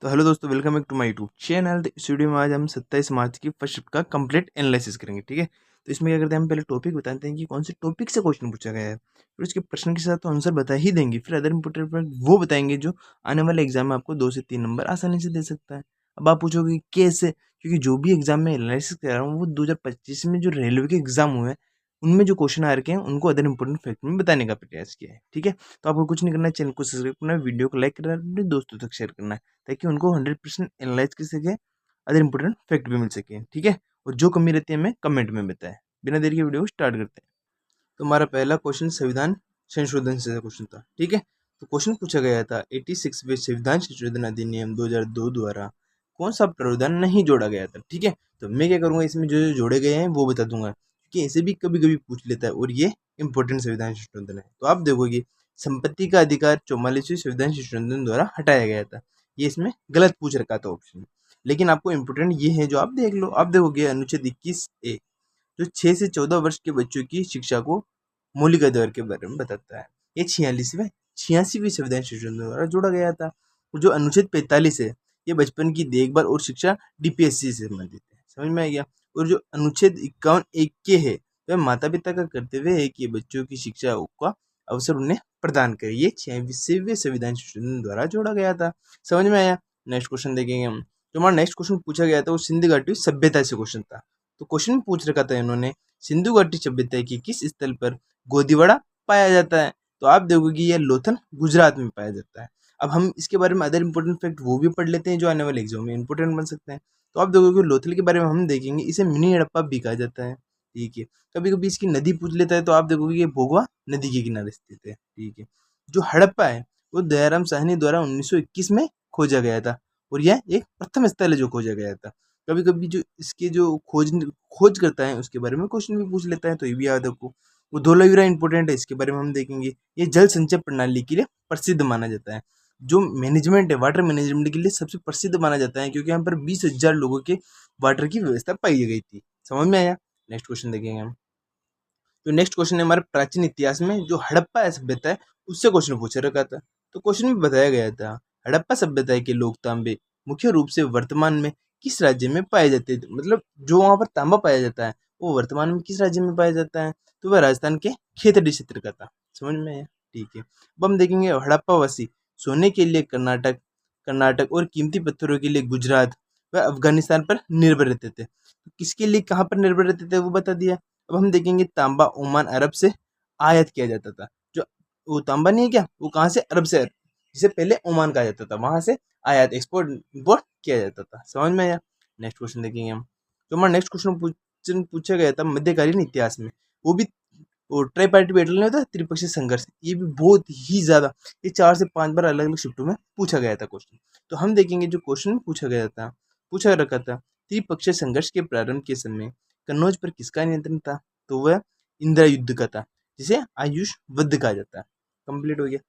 तो हेलो दोस्तों, welcome back to my YouTube channel. तो इस वीडियो में आज हम 27 मार्च की फर्स्ट शिफ्ट का कंप्लीट एनालिसिस करेंगे। ठीक है, तो इसमें क्या करते हैं, हम पहले टॉपिक बताते हैं कि कौन से टॉपिक से क्वेश्चन पूछा गया है, फिर उसके प्रश्न के साथ तो आंसर बता ही देंगे, फिर अदर इंपॉर्टेंट पॉइंट वो बताएंगे जो आने वाले एग्जाम में आपको 2 से 3 नंबर आसानी से दे सकता है। अब आप पूछोगे कि कैसे, क्योंकि जो भी एग्जाम में एनालिसिस कर रहा हूँ वो 2025 में जो रेलवे के एग्जाम हुए हैं उनमें जो क्वेश्चन आ रखे हैं उनको अदर इंपॉर्टेंट फैक्ट में बताने का प्रयास किया है। ठीक है, तो आपको कुछ नहीं करना है, चैनल को सब्सक्राइब करना है, वीडियो को लाइक करना है, अपने दोस्तों तक शेयर करना है ताकि उनको 100% एनालाइज कर सके, अदर इंपॉर्टेंट फैक्ट भी मिल सके। ठीक है, और जो कमी रहती है हमें कमेंट में बताएं। बिना देरी के वीडियो को स्टार्ट करते हैं। तो हमारा पहला क्वेश्चन संविधान संशोधन से क्वेश्चन था। ठीक है, तो क्वेश्चन पूछा गया था 86वें संविधान संशोधन अधिनियम 2002 द्वारा कौन सा प्रावधान नहीं जोड़ा गया था। ठीक है, तो मैं क्या करूंगा, इसमें जो जो जोड़े गए हैं वो बता दूंगा, क्योंकि ऐसे भी कभी कभी पूछ लेता है और ये इंपॉर्टेंट संविधान संशोधन है। तो आप देखोगे संपत्ति का अधिकार 44वें संविधान संशोधन द्वारा हटाया गया था। ये इसमें गलत पूछ रखा था ऑप्शन, लेकिन आपको इम्पोर्टेंट ये है जो आप देख लो। आप देखोगे अनुच्छेद 21A जो 6 से 14 वर्ष के बच्चों की शिक्षा को मौलिक अधिकार के बारे में बताता है। ये 86वीं संविधान संशोधन द्वारा जोड़ा गया था। और जो अनुच्छेद 45 है ये बचपन की देखभाल और शिक्षा डीपीएससी से संबंधित है। समझ में आ गया। और जो अनुच्छेद 51 के है वह माता पिता का कर्तव्य है कि बच्चों की शिक्षा का अवसर उन्हें प्रदान करे। ये 86वें संविधान संशोधन द्वारा जोड़ा गया था। समझ में आया। नेक्स्ट क्वेश्चन देखेंगे हम। जो हमारा नेक्स्ट क्वेश्चन पूछा गया था वो सिंधु घाटी सभ्यता से क्वेश्चन था। तो क्वेश्चन में पूछ रखा था इन्होंने, सिंधु घाटी सभ्यता के किस स्थल पर गोदीवाड़ा पाया जाता है। तो आप देखोगे ये लोथल गुजरात में पाया जाता है। अब हम इसके बारे में अदर इंपॉर्टेंट फैक्ट वो भी पढ़ लेते हैं जो आने वाले एग्जाम में इंपॉर्टेंट बन सकते हैं। तो आप देखोगे लोथल के बारे में हम देखेंगे, इसे मिनी हड़प्पा भी कहा जाता है। ठीक है, कभी कभी इसकी नदी पूछ लेता है तो आप देखोगे ये भोगवा नदी के किनारे स्थित है। ठीक है, जो हड़प्पा है वो दयाराम साहनी द्वारा 1921 में खोजा गया था और यह एक प्रथम स्थल है जो खोजा गया था। कभी कभी जो इसके जो खोज करता है उसके बारे में क्वेश्चन भी पूछ लेता है, तो ये भी याद रखो। वो धोलावीरा इंपॉर्टेंट है, इसके बारे में हम देखेंगे। ये जल संचय प्रणाली के लिए प्रसिद्ध माना जाता है। जो मैनेजमेंट है वाटर मैनेजमेंट के लिए सबसे प्रसिद्ध माना जाता है, क्योंकि यहाँ पर 20,000 लोगों के वाटर की व्यवस्था पाई गई थी। समझ में आया। नेक्स्ट क्वेश्चन देखेंगे हम। जो नेक्स्ट क्वेश्चन है हमारे प्राचीन इतिहास में जो हड़प्पा सभ्यता है उससे क्वेश्चन पूछा रखा था। तो क्वेश्चन में बताया गया था हड़प्पा सभ्यता के लोग तांबे मुख्य रूप से वर्तमान में किस राज्य में पाए जाते थे। मतलब जो वहां पर तांबा पाया जाता है वो वर्तमान में किस राज्य में पाया जाता है, तो वह राजस्थान के खेतड़ी क्षेत्र का था। समझ में आया। ठीक है, अब हम देखेंगे हड़प्पावासी सोने के लिए कर्नाटक कर्नाटक और कीमती पत्थरों के लिए गुजरात व अफगानिस्तान पर निर्भर रहते थे। तो किसके लिए कहाँ पर निर्भर रहते थे वो बता दिया। अब हम देखेंगे तांबा ओमान अरब से आयात किया जाता था। जो वो तांबा नहीं है क्या, वो कहाँ से, अरब से, जिसे पहले ओमान कहा जाता था, वहां से आयात एक्सपोर्ट इंपोर्ट किया जाता था। समझ में आया। नेक्स्ट क्वेश्चन देखेंगे हम। तो हमारा नेक्स्ट क्वेश्चन पूछा गया था मध्यकालीन इतिहास में, वो भी वो ट्राई पार्टी बैटल नहीं होता, त्रिपक्षीय संघर्ष, ये भी बहुत ही ज्यादा, ये 4 से 5 बार अलग अलग शिफ्टों में पूछा गया था क्वेश्चन। तो हम देखेंगे जो क्वेश्चन पूछा गया था, पूछा रखा था त्रिपक्षीय संघर्ष के प्रारंभ के समय कन्नौज पर किसका नियंत्रण था। तो वह इंदिरा युद्ध का था, जिसे आयुष वध कहा जाता है। कंप्लीट हो गया।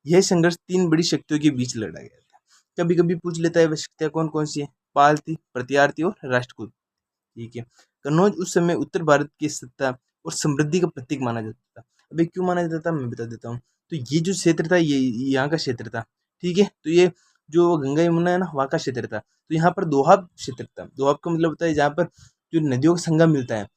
यह संघर्ष 3 बड़ी शक्तियों के बीच लड़ा गया था। कभी कभी पूछ लेता है वह शक्तियां कौन कौन सी है, पाल थी, प्रत्यार्थी और राष्ट्रकूट। ठीक है, कन्नौज उस समय उत्तर भारत की सत्ता और समृद्धि का प्रतीक माना जाता था। अभी क्यों माना जाता था मैं बता देता हूँ। तो ये जो क्षेत्र था ये यहाँ का क्षेत्र था। ठीक है, तो ये जो गंगा यमुना है ना वहाँ का क्षेत्र था। तो यहाँ पर दोहाब क्षेत्र था। दोहाब का मतलब होता है जहाँ पर जो नदियों का संगम मिलता है,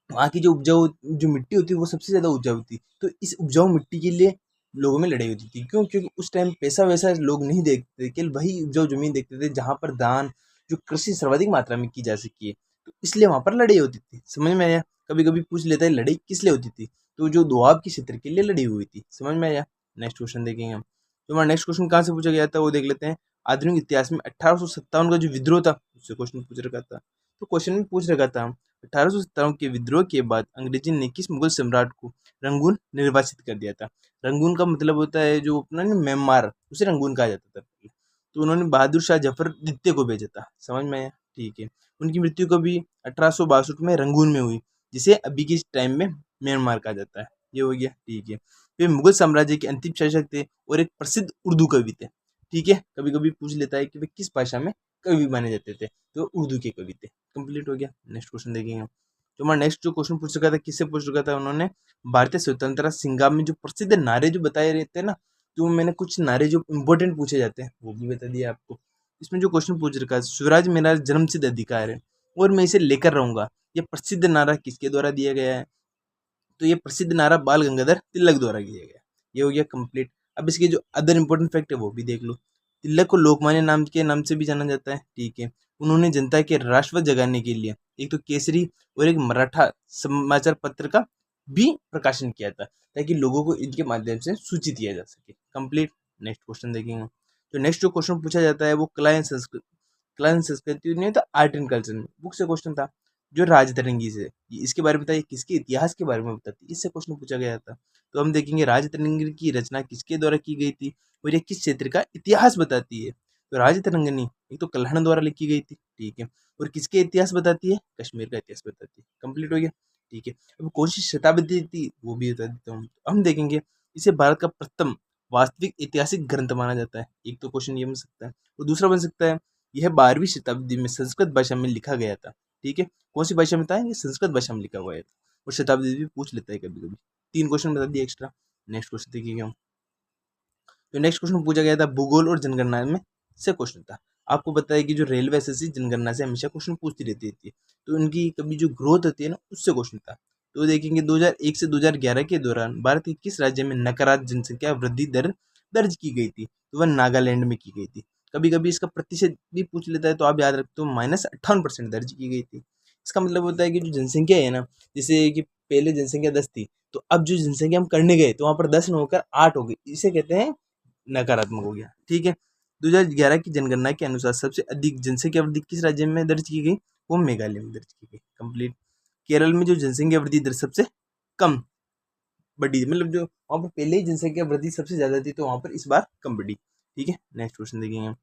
वहाँ की जो उपजाऊ जो मिट्टी होती है वो सबसे ज्यादा उपजाऊ होती है। तो इस उपजाऊ मिट्टी के लिए लोगों में लड़ाई होती थी। क्यों? क्योंकि उस टाइम पैसा वैसा लोग नहीं देखते थे, केवल वही उपजाऊ जमीन देखते थे जहाँ पर दान जो कृषि सर्वाधिक मात्रा में की जा सकी है। तो इसलिए वहां पर लड़ाई होती थी। समझ में आया। कभी कभी पूछ लेता है लड़ाई किस लिए होती थी, तो जो दोआब के क्षेत्र के लिए लड़ी हुई थी। समझ में आया। नेक्स्ट क्वेश्चन देखेंगे हम। तो हमारा नेक्स्ट क्वेश्चन कहाँ से पूछा गया था वो देख लेते हैं। आधुनिक इतिहास में 1857 का जो विद्रोह था उससे क्वेश्चन पूछ रखा था। तो क्वेश्चन में पूछ रखा था 1857 के विद्रोह के बाद अंग्रेजी ने किस मुगल सम्राट को रंगून निर्वासित कर दिया था। रंगून का मतलब होता है जो अपना म्यांमार, उसे रंगून कहा जाता था। तो उन्होंने बहादुर शाह जफर द्वितीय को भेजा था। समझ में आया। ठीक है, उनकी मृत्यु कभी 1862 में रंगून में हुई, जिसे अभी के टाइम में म्यांमार कहा जाता है। ये हो गया। ठीक है, वे मुगल साम्राज्य के अंतिम शासक थे और एक प्रसिद्ध उर्दू कवि थे। ठीक है, कभी कभी पूछ लेता है कि वे किस भाषा में कवि माने जाते थे, तो उर्दू के कवि थे। कंप्लीट हो गया। नेक्स्ट क्वेश्चन देखेंगे। तो हमारा नेक्स्ट जो क्वेश्चन पूछ रखा था किससे पूछ रखा था उन्होंने, भारतीय स्वतंत्रता संग्राम में जो प्रसिद्ध नारे जो बताए रहते हैं ना, जो मैंने कुछ नारे जो इम्पोर्टेंट पूछे जाते हैं वो भी बता दिया आपको। इसमें जो क्वेश्चन पूछ रखा है, स्वराज मेरा जन्मसिद्ध अधिकार है और मैं इसे लेकर रहूंगा, ये प्रसिद्ध नारा किसके द्वारा दिया गया है? तो ये प्रसिद्ध नारा बाल गंगाधर तिलक द्वारा दिया गया। ये हो गया कंप्लीट। अब इसके जो अदर इंपॉर्टेंट फैक्ट है वो भी देख लो। तिलक को लोकमान्य नाम के नाम से भी जाना जाता है, ठीक है। उन्होंने जनता के राष्ट्रवाद जगाने के लिए एक तो केसरी और एक मराठा समाचार पत्र का भी प्रकाशन किया था, ताकि लोगों को इनके माध्यम से सूचित किया जा सके। कंप्लीट। नेक्स्ट क्वेश्चन देखेंगे। तो नेक्स्ट जो क्वेश्चन पूछा जाता है वो कला एंड संस्कृति नहीं था, आर्ट एंड कल्चर में बुक से क्वेश्चन था, जो राजतरंगी से इसके बारे में बताइए, किसके इतिहास के बारे में बताती है, इससे क्वेश्चन पूछा गया था। तो हम देखेंगे राजतरंगी की रचना किसके द्वारा की गई थी और ये किस क्षेत्र का इतिहास बताती है। तो राजतरंगिणी एक तो कल्हण द्वारा लिखी गई थी, ठीक है, और किसके इतिहास बताती है? कश्मीर का इतिहास बताती है। कंप्लीट हो गया, ठीक है। अब कौन सी शताब्दी थी वो भी बता देता हूँ। हम देखेंगे इसे भारत का प्रथम वास्तविक ऐतिहासिक ग्रंथ माना जाता है। एक तो क्वेश्चन ये बन सकता है, और दूसरा बन सकता है यह 12वीं शताब्दी में संस्कृत भाषा में लिखा गया था, ठीक है। कौन सी भाषा में था? ये संस्कृत भाषा में लिखा हुआ है, और शताब्दी भी पूछ लेता है कभी कभी। 3 क्वेश्चन बता दिए एक्स्ट्रा। नेक्स्ट क्वेश्चन देखिएगा हम। तो नेक्स्ट क्वेश्चन पूछा गया था भूगोल और जनगणना में से क्वेश्चन था। आपको पता है कि जो रेलवे एसएससी जनगणना से हमेशा क्वेश्चन पूछती रहती थी, तो उनकी कभी जो ग्रोथ होती है ना, उससे क्वेश्चन था। तो देखेंगे 2001 से 2011 के दौरान भारत के किस राज्य में नकारात्मक जनसंख्या वृद्धि दर दर्ज की गई थी? तो वह नागालैंड में की गई थी। कभी कभी इसका प्रतिशत भी पूछ लेता है, तो आप याद रखते हो -58% दर्ज की गई थी। इसका मतलब होता है कि जो जनसंख्या है ना, जैसे कि पहले जनसंख्या 10 थी, तो अब जो जनसंख्या हम करने गए तो वहां पर 10 न होकर 8 हो गई, इसे कहते हैं नकारात्मक हो गया, ठीक है। 2011 की जनगणना के अनुसार सबसे अधिक जनसंख्या वृद्धि किस राज्य में दर्ज की गई? वो मेघालय में दर्ज की गई। कंप्लीट। केरल में जो जनसंख्या वृद्धि दर सबसे कम बढ़ी, मतलब जो वहां पर पहले ही जनसंख्या वृद्धि सबसे ज्यादा थी, तो वहां पर इस बार कम बढ़ी, ठीक है। नेक्स्ट क्वेश्चन देखेंगे।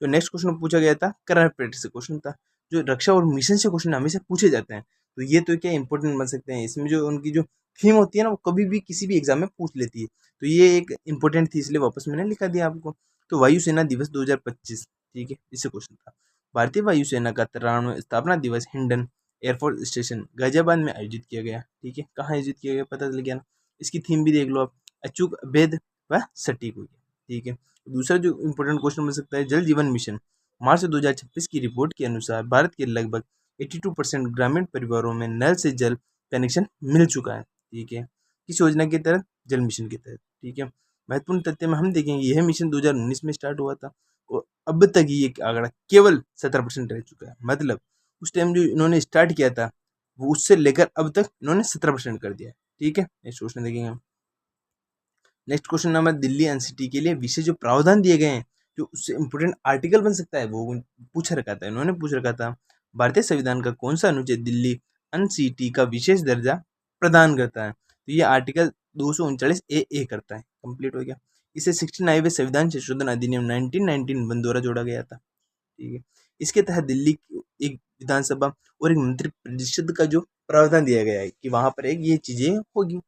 तो नेक्स्ट क्वेश्चन पूछा गया था करंट अफेयर से क्वेश्चन था, जो रक्षा और मिशन से क्वेश्चन हमेशा पूछे जाते हैं। तो ये तो क्या इंपॉर्टेंट बन सकते हैं, इसमें जो उनकी जो थीम होती है ना, वो कभी भी किसी भी एग्जाम में पूछ लेती है। तो ये एक इंपॉर्टेंट थी, इसलिए वापस मैंने लिखा दिया आपको। तो वायुसेना दिवस 2025, ठीक है, इससे क्वेश्चन था। भारतीय वायुसेना का 93वां स्थापना दिवस हिंडन एयरफोर्स स्टेशन गाजियाबाद में आयोजित किया गया, ठीक है। कहाँ आयोजित किया गया पता चल गया ना। इसकी थीम भी देख लो आप, अचूक, अभेद व सटीक हुई, ठीक है। दूसरा जो इंपॉर्टेंट क्वेश्चन बन सकता है, जल जीवन मिशन मार्च 2026 की रिपोर्ट के अनुसार भारत के लगभग 82% ग्रामीण परिवारों में नल से जल कनेक्शन मिल चुका है, ठीक है। किस योजना के तहत? जल मिशन के तहत, ठीक है। महत्वपूर्ण तथ्य में हम देखेंगे यह मिशन 2019 में स्टार्ट हुआ था, और अब तक ये आंकड़ा केवल 17% रह चुका है। मतलब उस टाइम जो इन्होंने स्टार्ट किया था, वो उससे लेकर अब तक इन्होंने 17% कर दिया है, ठीक है। नेक्स्ट क्वेश्चन देखेंगे हम। Next question number, Delhi NCT के लिए विशेष जो प्रावधान दिए गए हैं, जो उससे इंपोर्टेंट आर्टिकल बन सकता है, वो पूछ रखा था, इन्होंने पूछ रखा था भारतीय संविधान का कौन सा अनुच्छेद दिल्ली एनसीटी का विशेष दर्जा प्रदान करता है? तो ये आर्टिकल 239 ए करता है। कंप्लीट हो गया। इसे 69वें संविधान संशोधन अधिनियम 1919 द्वारा जोड़ा गया था, ठीक है। इसके तहत दिल्ली की एक विधानसभा और एक मंत्री परिषद का जो प्रावधान दिया गया है कि वहां पर एक ये चीजें होगी।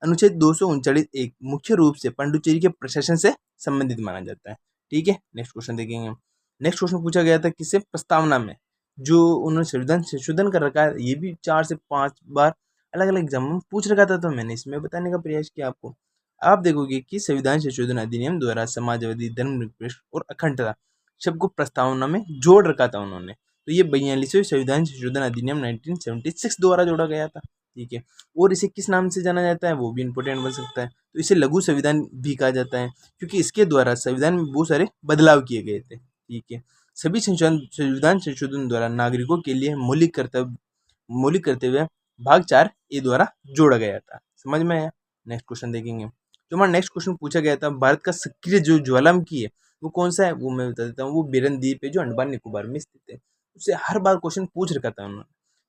अनुच्छेद 239 मुख्य रूप से पांडुचेरी के प्रशासन से संबंधित माना जाता है, ठीक है। नेक्स्ट क्वेश्चन देखेंगे हम। नेक्स्ट क्वेश्चन पूछा गया था किससे? प्रस्तावना में, जो उन्होंने संविधान संशोधन कर रखा है, ये भी 4 से 5 बार अलग अलग एग्जाम में पूछ रखा था, तो मैंने इसमें बताने का प्रयास किया आपको। आप देखोगे कि संविधान संशोधन अधिनियम द्वारा समाजवादी, धर्मनिरपेक्ष और अखंडता शब्द को प्रस्तावना में जोड़ रखा था उन्होंने। तो ये 42वें संविधान संशोधन अधिनियम 1976 द्वारा जोड़ा गया था, ठीक है। और इसे किस नाम से जाना जाता है, वो भी इंपॉर्टेंट बन सकता है। तो इसे लघु संविधान भी कहा जाता है, क्योंकि इसके द्वारा संविधान में बहुत सारे बदलाव किए गए थे, ठीक है। सभी संविधान संशोधन द्वारा नागरिकों के लिए मौलिक कर्तव्य भाग 4 ए द्वारा जोड़ा गया था। समझ में आया? नेक्स्ट क्वेश्चन देखेंगे। जो हमारा नेक्स्ट क्वेश्चन पूछा गया था, भारत का सक्रिय जो ज्वालामुखी है वो कौन सा है, वो मैं बता देता हूँ। वो बेरन द्वीप है, जो अंडमान निकोबार में स्थित है। उससे हर बार क्वेश्चन पूछ रखा था उन्होंने।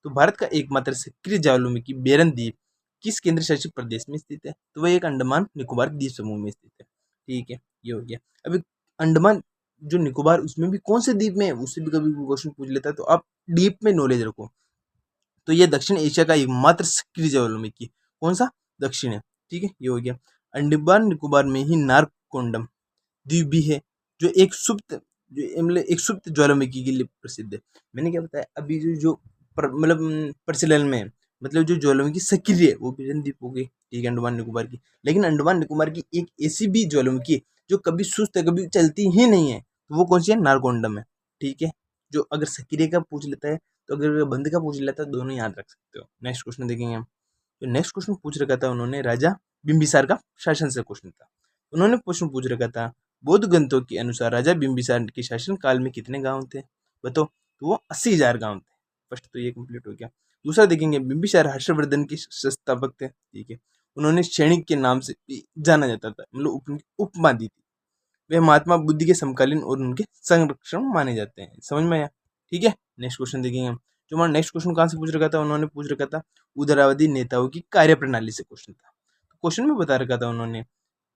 तो भारत का एकमात्र सक्रिय ज्वालामुखी बेरन द्वीप किस केंद्र शासित प्रदेश में स्थित है? तो वह एक अंडमान निकोबार द्वीप समूह में स्थित है, ठीक है। ये हो गया। अभी अंडमान जो निकोबार, उसमें भी कौन से द्वीप में है, उससे भी कभी क्वेश्चन पूछ लेता है, तो आप डीप में नॉलेज रखो। तो ये दक्षिण एशिया का एकमात्र सक्रिय ज्वालामुखी कौन सा? दक्षिण है, ठीक है। ये हो गया। अंडमान निकोबार में ही नारकोंडम द्वीप भी है, जो एक सुप्त मतलब एक सुप्त ज्वालामुखी के लिए प्रसिद्ध है। मैंने क्या बताया अभी, जो मतलब प्रचलन में है, मतलब जो ज्वालामुखी सक्रिय है, वो बेरन द्वीप हो गई, ठीक है, अंडमान निकोबार की। लेकिन अंडमान निकोबार की एक ऐसी भी ज्वालामुखी है जो कभी सुस्त है, कभी चलती ही नहीं है, तो वो कौन सी है, नारकोंडम है। ठीक है, जो अगर सक्रिय का पूछ लेता है तो अगर बंद का पूछ लेता है, दोनों याद रख सकते हो। नेक्स्ट क्वेश्चन देखेंगे हम। तो नेक्स्ट क्वेश्चन पूछ रखा था उन्होंने राजा बिंबिसार का शासन से क्वेश्चन था। उन्होंने क्वेश्चन पूछ रखा था बौद्ध ग्रंथों के अनुसार राजा बिंबिसार के शासन काल में कितने गांव थे, बताओ। तो वो 80,000 गांव थे। फर्स्ट तो ये कंप्लीट हो गया। दूसरा देखेंगे, बिंबिसार हर्षवर्धन के संस्थापक थे। ठीक है, उन्होंने सैनिक के नाम से भी जाना जाता था, मतलब उनकी उपमा दी थी। वे महात्मा बुद्ध के समकालीन और उनके संरक्षण माने जाते हैं। समझ में आया। ठीक है, नेक्स्ट क्वेश्चन देखेंगे हम। जो हमारा नेक्स्ट क्वेश्चन कहाँ से पूछ रखा था, उन्होंने पूछ रखा था उदारवादी नेताओं की कार्यप्रणाली से क्वेश्चन था। क्वेश्चन में बता रखा था उन्होंने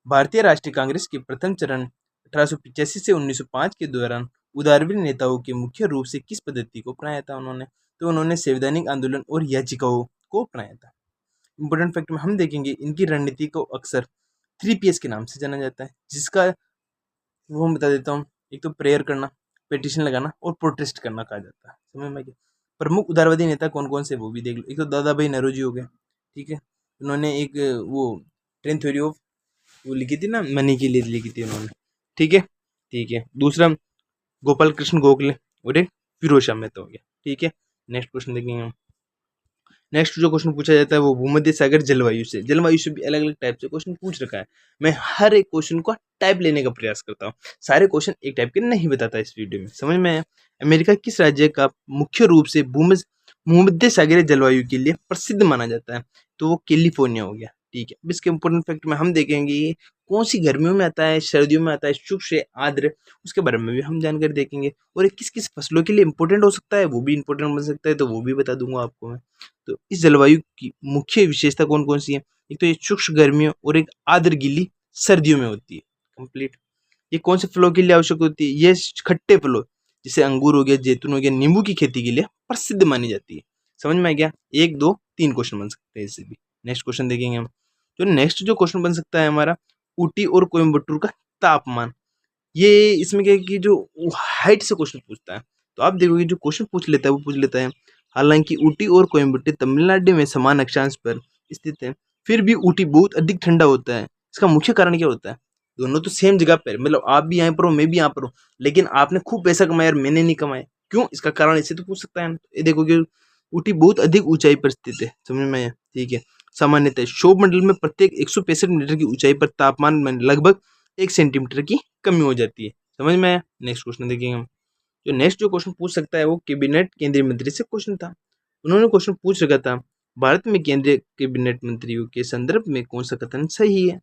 भारतीय राष्ट्रीय कांग्रेस के प्रथम चरण 1885 से 1905 के दौरान उदारवादी नेताओं के मुख्य रूप से किस पद्धति को अपनाया था उन्होंने, तो उन्होंने संवैधानिक आंदोलन और याचिकाओं को अपनाया था। इंपोर्टेंट फैक्ट में हम देखेंगे इनकी रणनीति को अक्सर 3Ps के नाम से जाना जाता है, जिसका वो हम बता देता हूँ। एक तो प्रेयर करना, पिटिशन लगाना और प्रोटेस्ट करना कहा जाता है। समझ में आ गया। प्रमुख उदारवादी नेता कौन कौन से वो भी देख लो। एक तो दादा भाई नौरोजी हो गए। ठीक है, उन्होंने एक वो ट्रेन थ्योरी ऑफ वो लिखी थी ना, मनी के लिए लिखी थी उन्होंने। ठीक है, ठीक है। दूसरा गोपाल कृष्ण गोखले और एक फिरोज शाह मेहता हो गया। ठीक है, नेक्स्ट क्वेश्चन देखेंगे हम। नेक्स्ट जो क्वेश्चन पूछा जाता है वो भूमध्य सागर जलवायु से। जलवायु से भी अलग अलग टाइप से क्वेश्चन पूछ रखा है। मैं हर एक क्वेश्चन को टाइप लेने का प्रयास करता हूँ, सारे क्वेश्चन एक टाइप के नहीं बताता इस वीडियो में। समझ में आया। अमेरिका किस राज्य का मुख्य रूप से भूमध्य सागरीय जलवायु के लिए प्रसिद्ध माना जाता है, तो वो कैलिफोर्निया हो गया। ठीक है, अब इसके इंपोर्टेंट फैक्ट में हम देखेंगे ये कौन सी गर्मियों में आता है, सर्दियों में आता है, शुष्क आर्द्र, उसके बारे में भी हम जानकारी देखेंगे। और ये किस किस फसलों के लिए इंपॉर्टेंट हो सकता है, वो भी इंपॉर्टेंट बन सकता है, तो वो भी बता दूंगा आपको मैं। तो इस जलवायु की मुख्य विशेषता कौन कौन सी है, एक तो ये शुष्क गर्मियों और एक आर्द्र गीली सर्दियों में होती है। कंप्लीट। ये कौन से फलों के लिए आवश्यक होती है, ये खट्टे फलों जैसे अंगूर हो गया, जैतून हो गया, नींबू की खेती के लिए प्रसिद्ध मानी जाती है। समझ में आ गया। 1 2 3 क्वेश्चन बन सकते हैं इससे भी। नेक्स्ट क्वेश्चन देखेंगे हम। तो नेक्स्ट जो क्वेश्चन बन सकता है हमारा, ऊटी और कोयम्बटूर का तापमान। ये इसमें क्या है कि जो हाइट से क्वेश्चन पूछता है, तो आप देखोगे जो क्वेश्चन पूछ लेता है वो पूछ लेता है हालांकि ऊटी और कोयम्बटूर तमिलनाडु में समान अक्षांश पर स्थित है, फिर भी ऊटी बहुत अधिक ठंडा होता है। इसका मुख्य कारण क्या होता है, दोनों तो सेम जगह पर, मतलब आप भी यहाँ पर हो, मैं भी यहाँ पर हूँ, लेकिन आपने खूब पैसा कमाया और मैंने नहीं कमाया, क्यों, इसका कारण इसे तो पूछ सकता है। ये देखोगे ऊटी बहुत अधिक ऊंचाई पर स्थित है। समझ में आया। ठीक है, सामान्यतः क्षोभ मंडल में प्रत्येक 165 मीटर की ऊंचाई पर तापमान में लगभग 1 सेंटीमीटर की कमी हो जाती है। समझ में आया। नेक्स्ट क्वेश्चन देखेंगे हम। जो नेक्स्ट जो क्वेश्चन पूछ सकता है वो कैबिनेट केंद्रीय मंत्री से क्वेश्चन था। उन्होंने क्वेश्चन पूछ रखा था भारत में केंद्रीय कैबिनेट मंत्रियों के संदर्भ में कौन सा कथन सही है।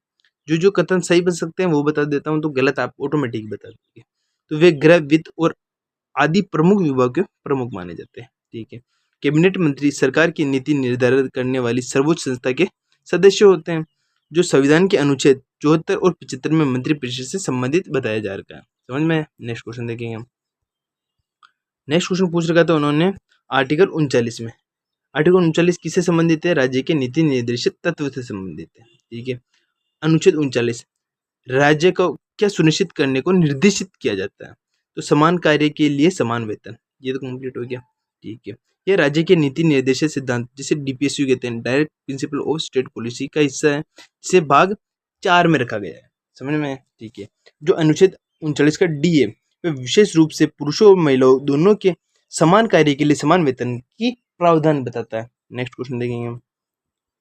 जो कथन सही बन सकते हैं वो बता देता हूँ, तो गलत आप ऑटोमेटिक बता दोगे। तो वे गृह, वित्त और आदि प्रमुख विभाग के प्रमुख माने जाते हैं। ठीक है, कैबिनेट मंत्री सरकार की नीति निर्धारित करने वाली सर्वोच्च संस्था के सदस्य होते हैं, जो संविधान के अनुच्छेद 74 और 75 में मंत्रिपरिषद से संबंधित बताया जा रहा है। समझ में। नेक्स्ट क्वेश्चन देखेंगे हम। नेक्स्ट क्वेश्चन पूछ रखा था उन्होंने आर्टिकल 39 में। आर्टिकल 39 किससे संबंधित है, राज्य के नीति निर्देशित तत्व से संबंधित है। ठीक है, अनुच्छेद 39 राज्य को क्या सुनिश्चित करने को निर्देशित किया जाता है, तो समान कार्य के लिए समान वेतन। ये तो कंप्लीट हो गया। ठीक है, यह राज्य के नीति निर्देशित सिद्धांत जिसे डीपीएसयू कहते हैं, direct principle of state policy का हिस्सा है, जिसे भाग 4 में रखा गया है। समझ में। ठीक है, जो अनुच्छेद 39 का डी है वह विशेष रूप से पुरुषों और महिलाओं दोनों के समान कार्य के लिए समान वेतन की प्रावधान बताता है। नेक्स्ट क्वेश्चन देखेंगे हम।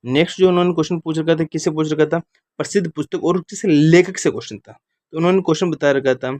नेक्स्ट जो उन्होंने क्वेश्चन पूछ रखा था, किससे पूछ रखा था, प्रसिद्ध पुस्तक और किसी लेखक से क्वेश्चन था। तो उन्होंने क्वेश्चन बता रखा था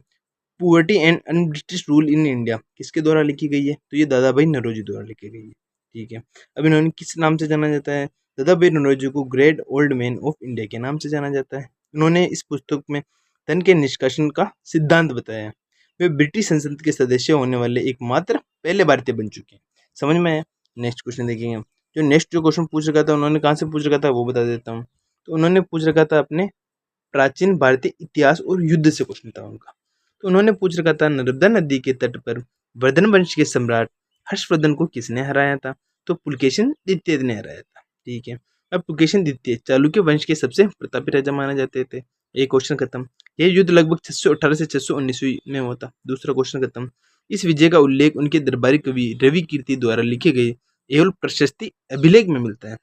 poverty and un-British rule in India किसके द्वारा लिखी गई है, तो ये दादा भाई नौरोजी द्वारा लिखी गई है। ठीक है, अब इन्होंने किस नाम से जाना जाता है, दादा भाई नौरोजी को great old man of India के नाम से जाना जाता है। उन्होंने इस पुस्तक में धन के निष्कासन का सिद्धांत बताया है। वे ब्रिटिश संसद के सदस्य होने वाले एकमात्र पहले भारतीय बन चुके हैं। समझ में आया। नेक्स्ट क्वेश्चन देखेंगे हम। जो नेक्स्ट जो क्वेश्चन पूछ रखा था उन्होंने कहाँ से पूछ रखा था वो बता देता हूँ। तो उन्होंने पूछ रखा था अपने प्राचीन भारतीय इतिहास और युद्ध से क्वेश्चन था उनका। तो उन्होंने पूछ रखा था नर्मदा नदी के तट पर वर्धन वंश के सम्राट हर्षवर्धन को किसने हराया था, तो पुलकेशिन द्वितीय ने हराया था। ठीक है, अब पुलकेशिन द्वितीय चालुक्य वंश के सबसे प्रतापी राजा माने जाते थे। एक क्वेश्चन खत्म। यह युद्ध लगभग 618 से 619 में हुआ था। दूसरा क्वेश्चन खत्म। इस विजय का उल्लेख उनके दरबारी कवि रवि कीर्ति द्वारा लिखे गए एवं प्रशस्ति अभिलेख में मिलता है।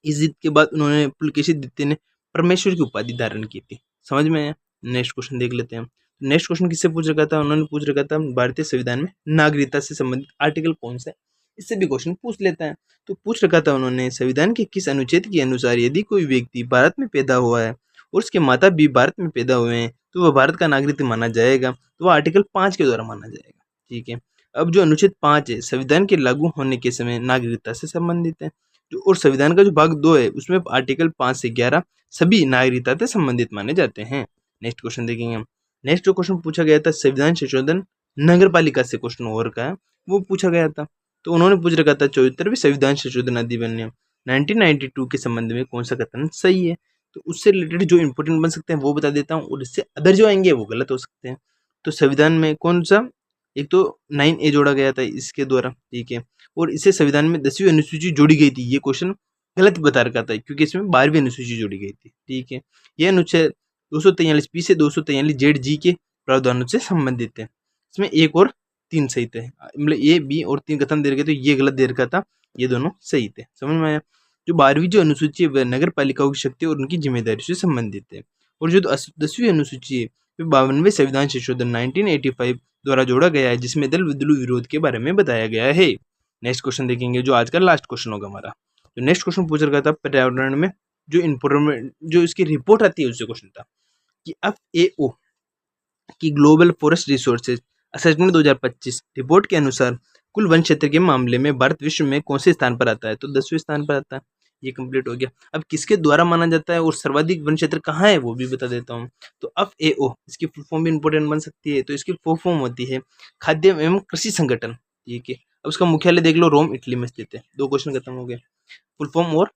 इस जीत के बाद उन्होंने पुलकेशिन द्वितीय ने परमेश्वर की उपाधि धारण की थी। समझ में आया। नेक्स्ट क्वेश्चन देख लेते हैं। नेक्स्ट क्वेश्चन किससे पूछ रखा था, उन्होंने पूछ रखा था भारतीय संविधान में नागरिकता से संबंधित आर्टिकल कौन सा है, इससे भी क्वेश्चन पूछ लेता है। तो पूछ रखा था उन्होंने संविधान के किस अनुच्छेद के अनुसार यदि कोई व्यक्ति भारत में पैदा हुआ है और उसके माता भी भारत में पैदा हुए हैं तो वह भारत का नागरिक माना जाएगा, तो वह आर्टिकल 5 के द्वारा माना जाएगा। ठीक है, अब जो अनुच्छेद 5 है संविधान के लागू होने के समय नागरिकता से संबंधित है, जो और संविधान का जो भाग 2 है उसमें आर्टिकल 5 से 11 सभी नागरिकता से संबंधित माने जाते हैं। नेक्स्ट क्वेश्चन देखेंगे हम। नेक्स्ट जो क्वेश्चन पूछा गया था संविधान संशोधन नगर पालिका से क्वेश्चन और का है वो पूछा गया था। तो उन्होंने पूछ रखा था 74वीं संविधान संशोधन अधिनियम 1992 के संबंध में कौन सा कथन सही है। तो उससे रिलेटेड जो इंपॉर्टेंट बन सकते हैं वो बता देता हूँ और इससे अदर जो आएंगे वो गलत हो सकते हैं। तो संविधान में कौन सा, एक तो 9A जोड़ा गया था इसके द्वारा, ठीक है, और इसे संविधान में 10वीं अनुसूची जोड़ी गई थी, ये क्वेश्चन गलत बता रखा था क्योंकि इसमें 12वीं अनुसूची जोड़ी गई थी। ठीक है, यह अनुच्छेद 243 से 243 ZG के प्रावधानों से संबंधित है। इसमें 1 और 3 सही थे, मतलब A, B और 3 कथन दे रखे, तो ये गलत दे रखा था, ये दोनों सही थे। समझ में आया। जो 12वीं जो अनुसूची है वह नगर पालिकाओं की शक्ति और उनकी जिम्मेदारी से संबंधित है, और जो 10वीं अनुसूची है वह 52वें संविधान संशोधन 1985 द्वारा जोड़ा गया है, जिसमें दल बदलू विरोध के बारे में बताया गया है। नेक्स्ट क्वेश्चन देखेंगे जो आज का लास्ट क्वेश्चन होगा हमारा। तो नेक्स्ट क्वेश्चन पूछ रखा था पर्यावरण में जो इन्फॉर्मेट जो इसकी रिपोर्ट आती है उससे क्वेश्चन था कि FAO की global forest resources assessment 2025 report के अनुसार कुल वन क्षेत्र के मामले में भारत विश्व में कौन से स्थान पर आता है, तो 10वें स्थान पर आता है। ये कंप्लीट हो गया। अब किसके द्वारा माना जाता है और सर्वाधिक वन क्षेत्र कहाँ है वो भी बता देता हूँ। तो FAO इसकी फुल फॉर्म भी इंपॉर्टेंट बन सकती है, तो इसकी फुल फॉर्म होती है खाद्य एवं कृषि संगठन। ठीक है, अब उसका मुख्यालय देख लो, रोम इटली में स्थित है। 2 क्वेश्चन खत्म हो गए, फुल फॉर्म और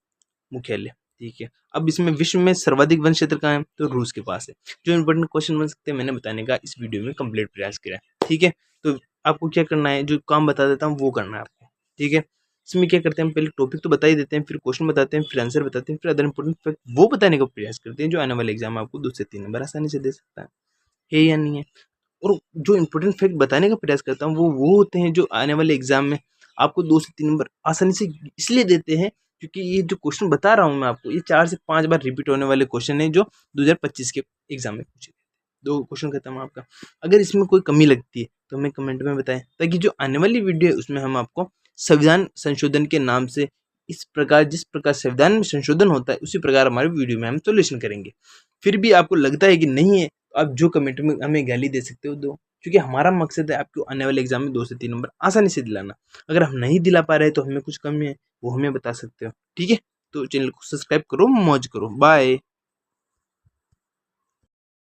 मुख्यालय। ठीक है, अब इसमें विश्व में सर्वाधिक वन क्षेत्र कहाँ है, तो रूस के पास है। जो इंपॉर्टेंट क्वेश्चन बन सकते हैं मैंने बताने का इस वीडियो में कंप्लीट प्रयास किया है। ठीक है, तो आपको क्या करना है, जो काम बता देता हूँ वो करना है आपको। ठीक है, इसमें क्या करते हैं, हम पहले टॉपिक तो बता ही देते हैं, फिर क्वेश्चन बताते हैं, फिर आंसर बताते हैं, फिर अदर इंपॉर्टेंट फैक्ट वो बताने का प्रयास करते हैं जो आने वाले एग्जाम में आपको 2 से 3 नंबर आसानी से दे सकता है या नहीं है। और जो इंपॉर्टेंट फैक्ट बताने का प्रयास करता हूँ वो होते हैं जो आने वाले एग्जाम में आपको 2 से 3 नंबर आसानी से इसलिए देते हैं क्योंकि ये जो क्वेश्चन बता रहा हूँ मैं आपको, ये 4 से 5 बार रिपीट होने वाले क्वेश्चन है जो 2025 के एग्जाम में पूछे गए। 2 क्वेश्चन खत्म आपका। अगर इसमें कोई कमी लगती है तो हमें कमेंट में बताएं, ताकि जो आने वाली वीडियो है उसमें हम आपको संविधान संशोधन के नाम से इस प्रकार जिस प्रकार संविधान में संशोधन होता है उसी प्रकार हमारे वीडियो में हम सोल्यूशन करेंगे। फिर भी आपको लगता है कि नहीं है तो आप जो कमेंट में हमें गाली दे सकते हो दो, क्योंकि हमारा मकसद है आपको आने वाले एग्जाम में 2 से 3 नंबर आसानी से दिलाना। अगर हम नहीं दिला पा रहे तो हमें कुछ कमी है वो हमें बता सकते हो। ठीक है, तो चैनल को सब्सक्राइब करो, मौज करो, बाय।